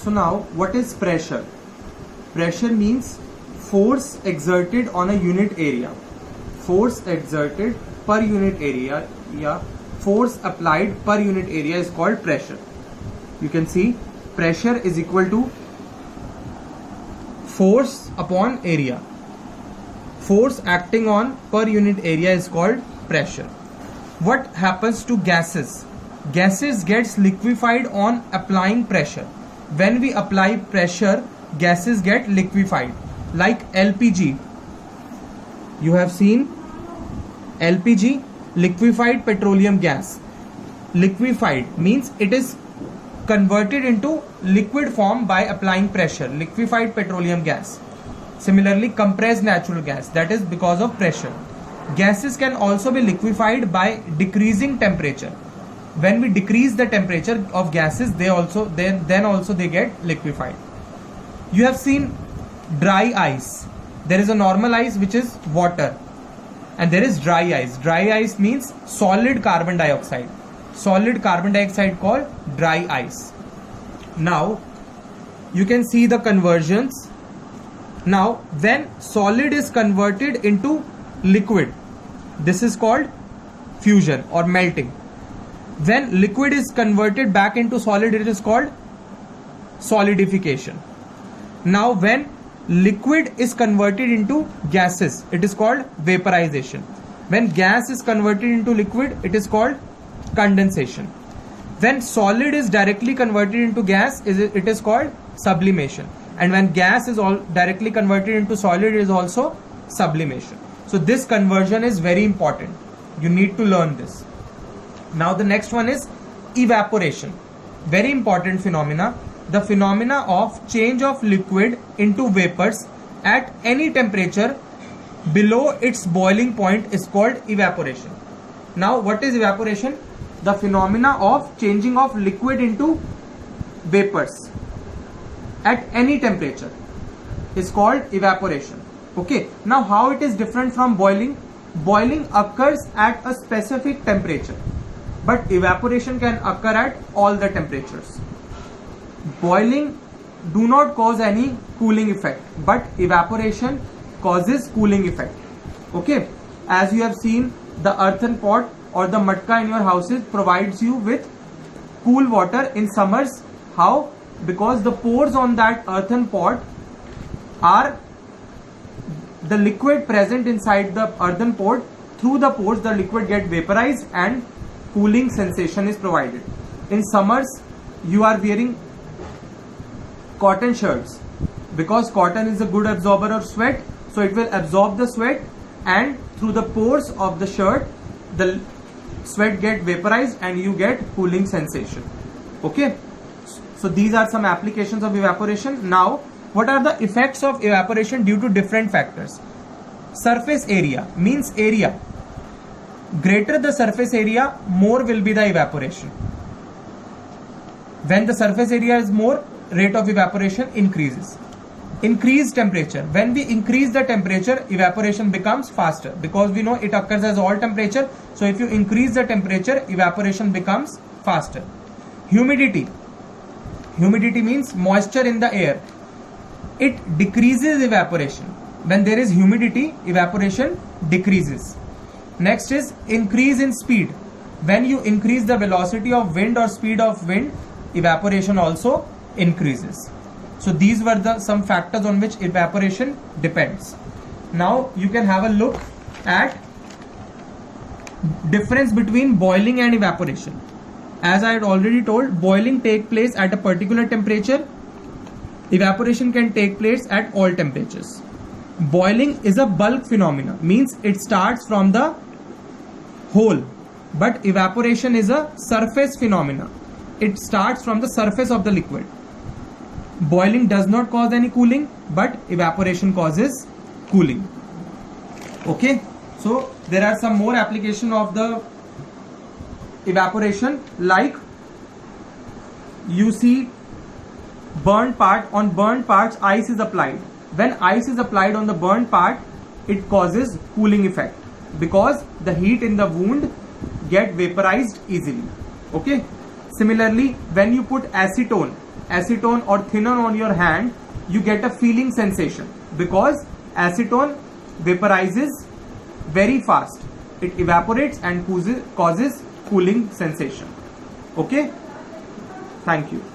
So now, what is pressure? Pressure means force exerted on a unit area. Force exerted per unit area, force applied per unit area is called pressure. You can see pressure is equal to force upon area. Force acting on per unit area is called pressure. What happens to gases? Gases gets liquefied on applying pressure. When we apply pressure, gases get liquefied. Like LPG. You have seen LPG, liquefied petroleum gas. Liquefied means it is converted into liquid form by applying pressure. Liquefied petroleum gas. Similarly, compressed natural gas, that is because of pressure. Gases can also be liquefied by decreasing temperature. When we decrease the temperature of gases, they get liquefied. You have seen dry ice. There is a normal ice which is water, and there is dry ice. Dry ice means solid carbon dioxide. Solid carbon dioxide called dry ice. Now you can see the conversions. Now when solid is converted into liquid, this is called fusion or melting. When liquid is converted back into solid, it is called solidification. Now when liquid is converted into gases, it is called vaporization. When gas is converted into liquid, it is called condensation. When solid is directly converted into gas, it is called sublimation. And when gas is directly converted into solid, it is also sublimation. So this conversion is very important. You need to learn this. Now the next one is evaporation. Very important phenomena. The phenomena of change of liquid into vapors at any temperature below its boiling point is called evaporation. Now what is evaporation? The phenomena of changing of liquid into vapors at any temperature is called evaporation. Okay, now how it is different from boiling? Boiling occurs at a specific temperature, but evaporation can occur at all the temperatures. Boiling do not cause any cooling effect, but evaporation causes cooling effect. Okay, as you have seen, the earthen pot or the matka in your houses provides you with cool water in summers. How? Because the pores on that earthen pot are the liquid present inside the earthen pot. Through the pores, the liquid get vaporized and cooling sensation is provided. In summers, you are wearing cotton shirts because cotton is a good absorber of sweat, so it will absorb the sweat, and through the pores of the shirt, the sweat get vaporized and you get cooling sensation. Okay, so these are some applications of evaporation. Now, what are the effects of evaporation due to different factors? Surface area means area. Greater the surface area, more will be the evaporation. When the surface area is more, rate of evaporation increases. Increased temperature. When we increase the temperature, evaporation becomes faster, because we know it occurs as all temperature. So if you increase the temperature, evaporation becomes faster. Humidity. Humidity means moisture in the air. It decreases evaporation. When there is humidity, evaporation decreases. Next is increase in speed. When you increase the velocity of wind or speed of wind, evaporation also increases. So these were some factors on which evaporation depends. Now you can have a look at difference between boiling and evaporation. As I had already told, boiling takes place at a particular temperature. Evaporation can take place at all temperatures. Boiling is a bulk phenomena, means it starts from the whole, but evaporation is a surface phenomena. It starts from the surface of the liquid. Boiling does not cause any cooling, but evaporation causes cooling. Okay, so there are some more application of the evaporation, like you see burnt part. On burnt parts, ice is applied. When ice is applied on the burnt part, it causes cooling effect, because the heat in the wound get vaporized easily. Okay, similarly, when you put acetone acetone or thinner on your hand, you get a feeling sensation because acetone vaporizes very fast. It evaporates and causes cooling sensation. Okay? Thank you.